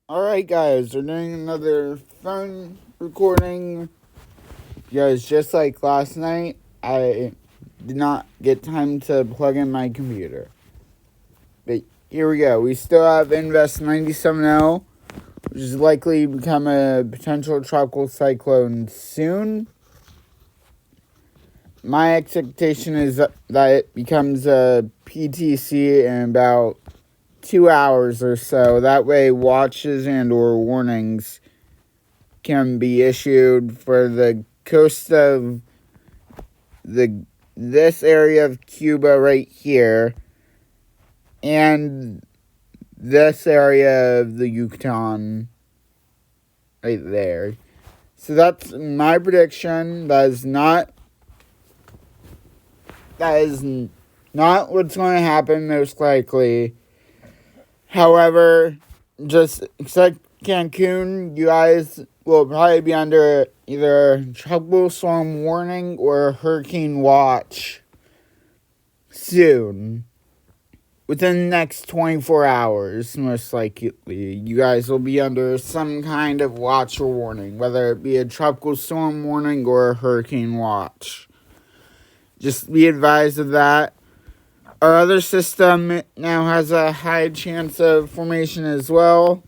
Alright, guys, we're doing another phone recording. Because just like last night, I did not get time to plug in my computer. But here we go. We still have Invest 97L, which is likely to become a potential tropical cyclone soon. My expectation is that it becomes a PTC in about 2 hours or so. That way, watches and or warnings can be issued for the coast of this area of Cuba right here and this area of the Yucatan right there. So that's my prediction. That is not what's going to happen most likely. However, just except Cancun, you guys will probably be under either tropical storm warning or hurricane watch soon. Within the next 24 hours, most likely, you guys will be under some kind of watch or warning, whether it be a tropical storm warning or a hurricane watch. Just be advised of that. Our other system now has a high chance of formation as well.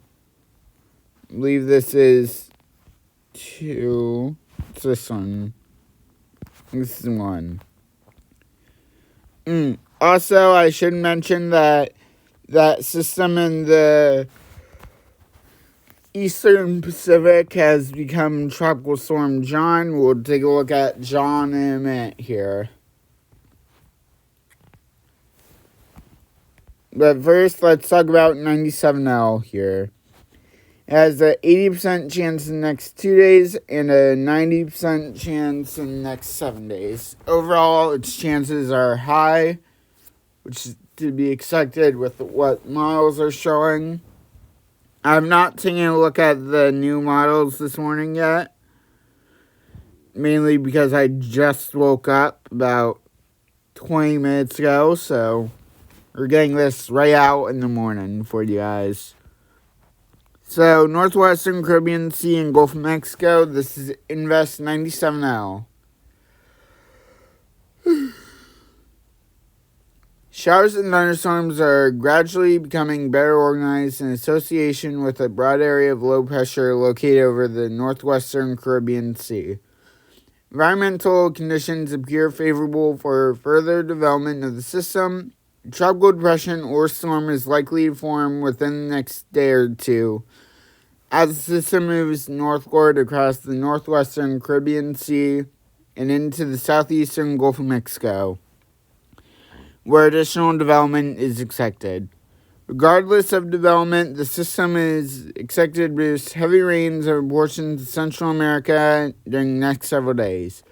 I believe this is 2. What's this one? This is 1. Also, I should mention that system in the Eastern Pacific has become Tropical Storm John. We'll take a look at John in a minute here. But first, let's talk about 97L here. It has an 80% chance in the next 2 days and a 90% chance in the next 7 days. Overall, its chances are high, which is to be expected with what models are showing. I've not taken a look at the new models this morning yet, mainly because I just woke up about 20 minutes ago, so we're getting this right out in the morning for you guys. So, Northwestern Caribbean Sea and Gulf of Mexico, this is Invest 97L. Showers and thunderstorms are gradually becoming better organized in association with a broad area of low pressure located over the northwestern Caribbean Sea. Environmental conditions appear favorable for further development of the system. A tropical depression or storm is likely to form within the next day or two, as the system moves northward across the northwestern Caribbean Sea and into the southeastern Gulf of Mexico, where additional development is expected. Regardless of development, the system is expected to produce heavy rains over portions of Central America during the next several days.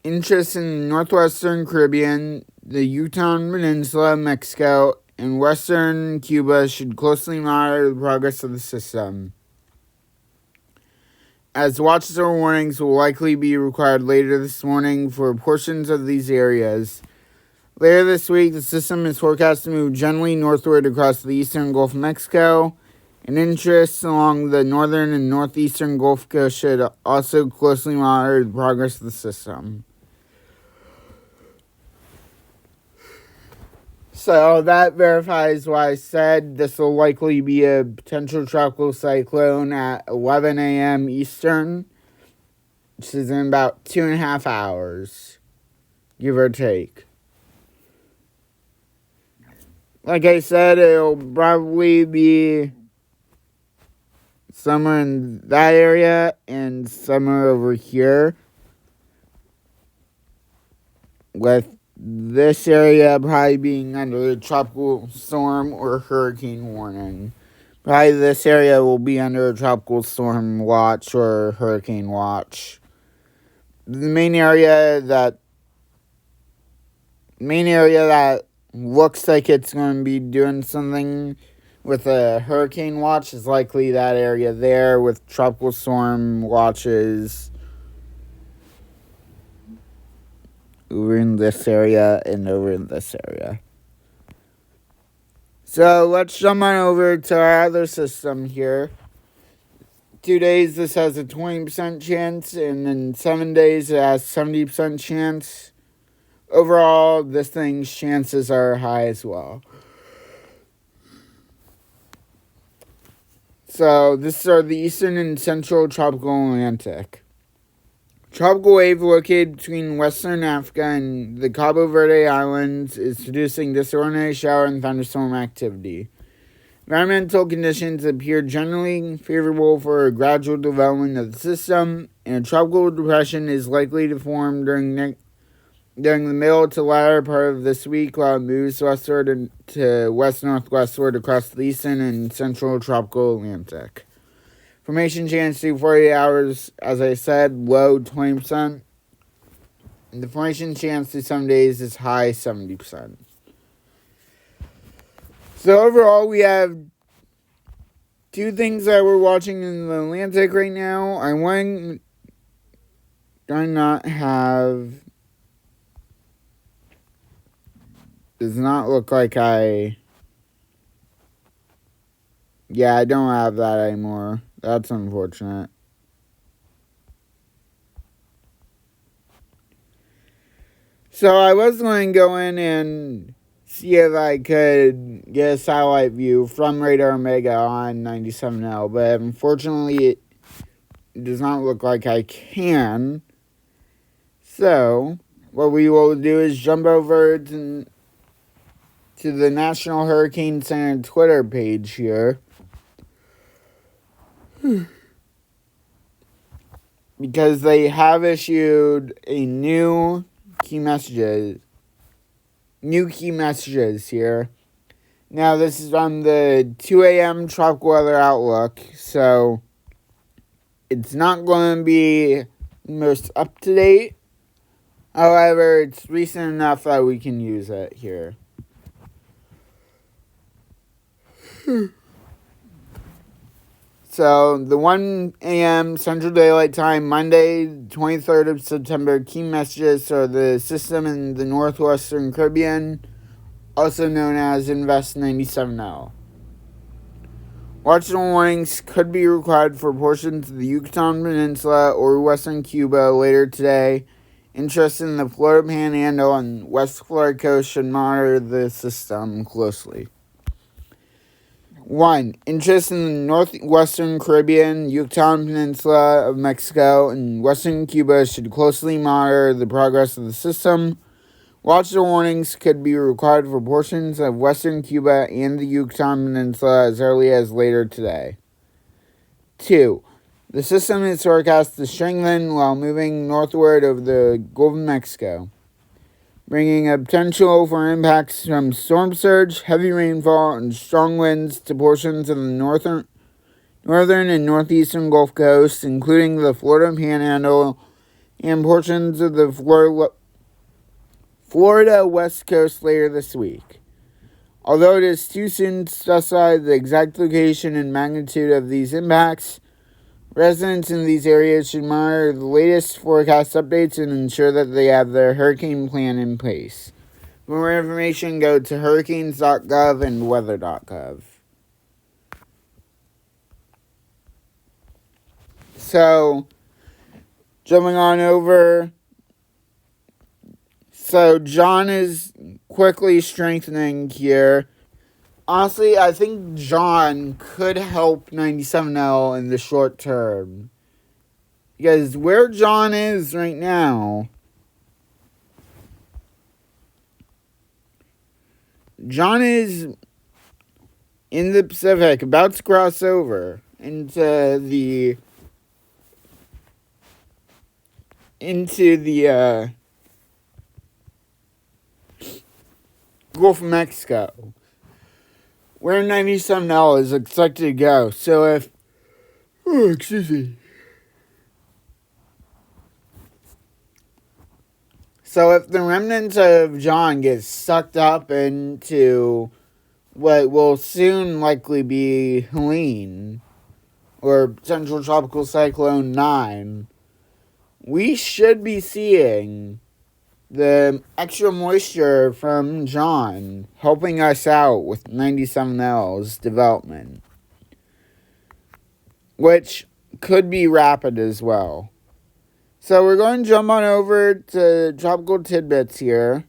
Interest in the northwestern Caribbean, the Yucatan Peninsula, Mexico, and western Cuba should closely monitor the progress of the system, as watches or warnings will likely be required later this morning for portions of these areas. Later this week, the system is forecast to move gently northward across the eastern Gulf of Mexico, and interests along the northern and northeastern Gulf Coast should also closely monitor the progress of the system. So that verifies what I said. This will likely be a potential tropical cyclone at 11 a.m. Eastern, which is in about 2.5 hours, give or take. Like I said, it'll probably be somewhere in that area and somewhere over here, with this area probably being under a tropical storm or hurricane warning. Probably this area will be under a tropical storm watch or hurricane watch. The main area that looks like it's going to be doing something with a hurricane watch is likely that area there, with tropical storm watches over in this area and over in this area. So let's jump on over to our other system here. 2 days this has a 20% chance, and then 7 days it has 70% chance. Overall, this thing's chances are high as well. So this are the eastern and central tropical Atlantic. Tropical wave located between western Africa and the Cabo Verde Islands is producing disorderly shower and thunderstorm activity. Environmental conditions appear generally favorable for a gradual development of the system, and a tropical depression is likely to form during the middle to latter part of this week while it moves westward and to west-northwestward across the eastern and central tropical Atlantic. Formation chance through 48 hours, as I said, low 20%. And the formation chance through 7 days is high 70%. So overall, we have two things that we're watching in the Atlantic right now. I do not have... Does not look like I... Yeah, I don't have that anymore. That's unfortunate. So I was going to go in and see if I could get a satellite view from Radar Omega on 97L, but unfortunately it does not look like I can. So what we will do is jump over to the National Hurricane Center Twitter page here. Because they have issued a new key messages here. Now this is on the 2 a.m. tropical weather outlook, so it's not going to be most up to date. However, it's recent enough that we can use it here. So, the 1 a.m. Central Daylight Time, Monday, 23rd of September, key messages are the system in the northwestern Caribbean, also known as Invest 97L. Watch and warnings could be required for portions of the Yucatan Peninsula or western Cuba later today. Interest in the Florida Panhandle and West Florida coast should monitor the system closely. 1. Interest in the northwestern Caribbean, Yucatan Peninsula of Mexico, and western Cuba should closely monitor the progress of the system. Watch and warnings could be required for portions of western Cuba and the Yucatan Peninsula as early as later today. 2. The system is forecast to strengthen while moving northward over the Gulf of Mexico, bringing a potential for impacts from storm surge, heavy rainfall, and strong winds to portions of the northern and northeastern Gulf Coast, including the Florida Panhandle and portions of the Florida West Coast later this week. Although it is too soon to specify the exact location and magnitude of these impacts, residents in these areas should monitor the latest forecast updates and ensure that they have their hurricane plan in place. For more information, go to hurricanes.gov and weather.gov. So, jumping on over. So, John is quickly strengthening here. Honestly, I think John could help 97L in the short term. Because where John is right now, John is in the Pacific, about to cross over into the Gulf of Mexico, where 97L is expected to go. So if... Oh, excuse me. So if the remnants of John get sucked up into what will soon likely be Helene, or Central Tropical Cyclone 9, we should be seeing the extra moisture from John helping us out with 97L's development, which could be rapid as well. So we're going to jump on over to Tropical Tidbits here.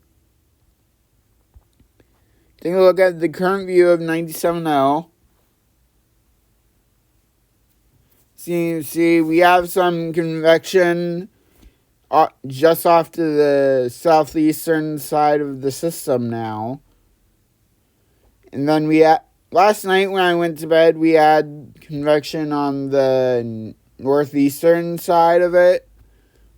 Take a look at the current view of 97L. See, we have some convection just off to the southeastern side of the system now. And then last night when I went to bed, we had convection on the northeastern side of it,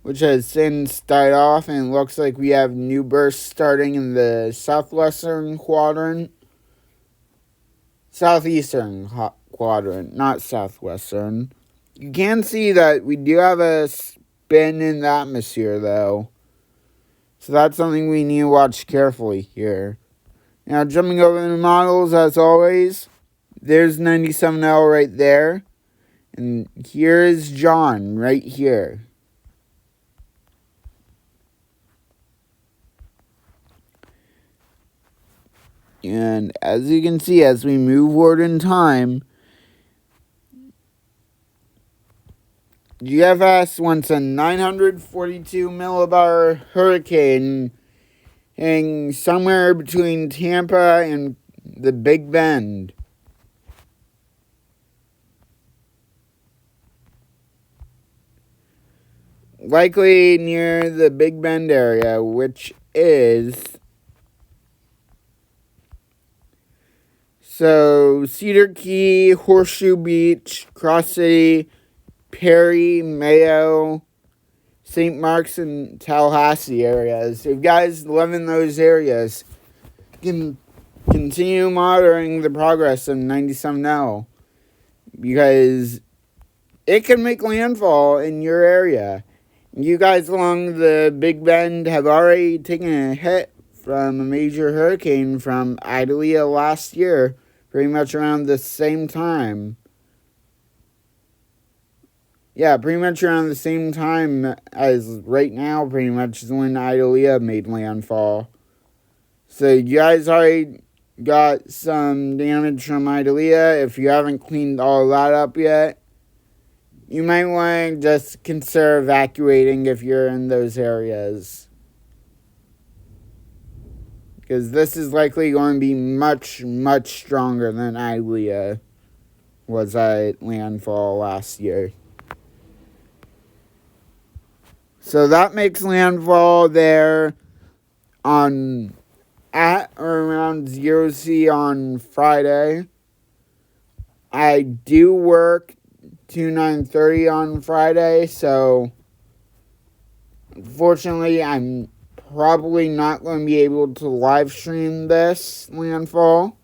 which has since died off, and it looks like we have new bursts starting in the southwestern quadrant. Southeastern quadrant, not southwestern. You can see that we do have a spin in the atmosphere, though. So that's something we need to watch carefully here. Now, jumping over the models, as always, there's 97L right there. And here's John right here. And as you can see, as we move forward in time, GFS wants a 942 millibar hurricane hitting somewhere between Tampa and the Big Bend. Likely near the Big Bend area, which is Cedar Key, Horseshoe Beach, Cross City, Perry, Mayo, St. Mark's, and Tallahassee areas. If you guys live in those areas, you can continue monitoring the progress of 97L, because it can make landfall in your area. You guys along the Big Bend have already taken a hit from a major hurricane from Idalia last year, pretty much around the same time. Yeah, pretty much around the same time as right now, pretty much is when Idalia made landfall. So you guys already got some damage from Idalia. If you haven't cleaned all that up yet, you might want to just consider evacuating if you're in those areas, because this is likely going to be much, much stronger than Idalia was at landfall last year. So that makes landfall there at or around 0C on Friday. I do work to 9:30 on Friday, so unfortunately I'm probably not going to be able to live stream this landfall,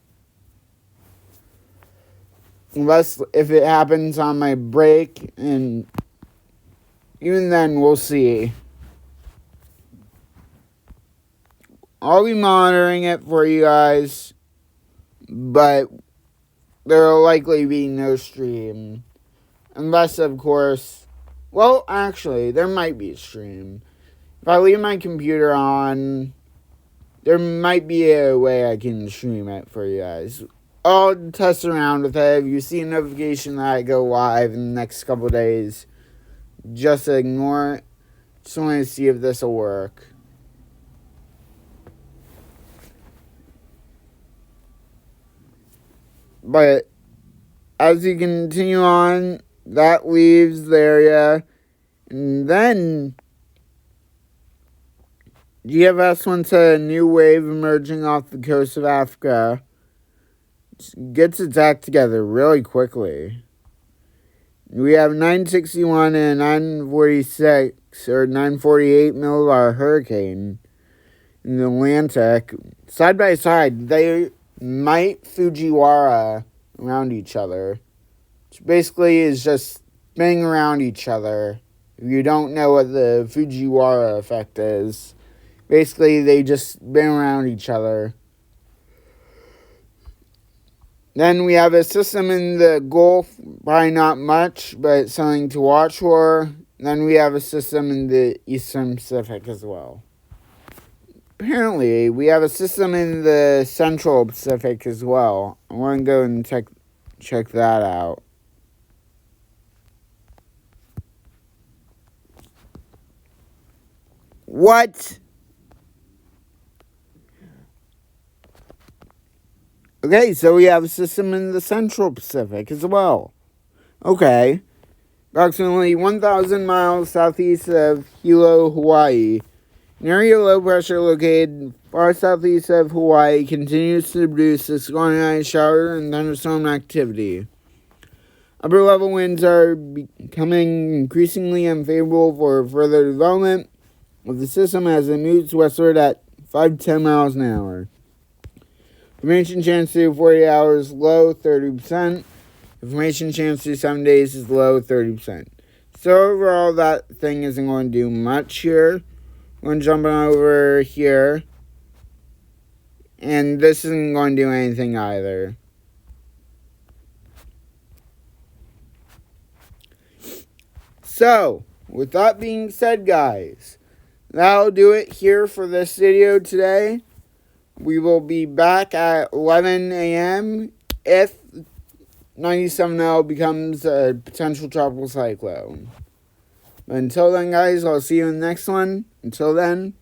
unless if it happens on my break, and even then we'll see. I'll be monitoring it for you guys, but there will likely be no stream. Unless, of course, well, actually, there might be a stream. If I leave my computer on, there might be a way I can stream it for you guys. I'll test around with it. If you see a notification that I go live in the next couple days, just ignore it. Just want to see if this will work. But as you continue on, that leaves the area. And then GFS wants a new wave emerging off the coast of Africa. Gets its act together really quickly. We have 961 and 946 or 948 millibar hurricane in the Atlantic. Side by side, they might Fujiwara around each other, which basically is just spinning around each other. If you don't know what the Fujiwara effect is, basically they just spin around each other. Then we have a system in the Gulf, probably not much, but something to watch for. Then we have a system in the Eastern Pacific as well. apparently we have a system in the Central Pacific as well. I want to go and check that out. What? Okay, so we have a system in the Central Pacific as well. Okay. Approximately 1,000 miles southeast of Hilo, Hawaii. An area of low pressure located far southeast of Hawaii continues to produce disorganized shower and thunderstorm activity. Upper level winds are becoming increasingly unfavorable for further development of the system as it moves westward at 5 to 10 miles an hour. Information chance through 40 hours low 30%. Information chance through 7 days is low 30%. So overall, that thing isn't going to do much here. I'm going to jump on over here. And this isn't going to do anything either. So, with that being said, guys, that'll do it here for this video today. We will be back at 11 a.m. if 97L becomes a potential tropical cyclone. But until then, guys, I'll see you in the next one. Until then,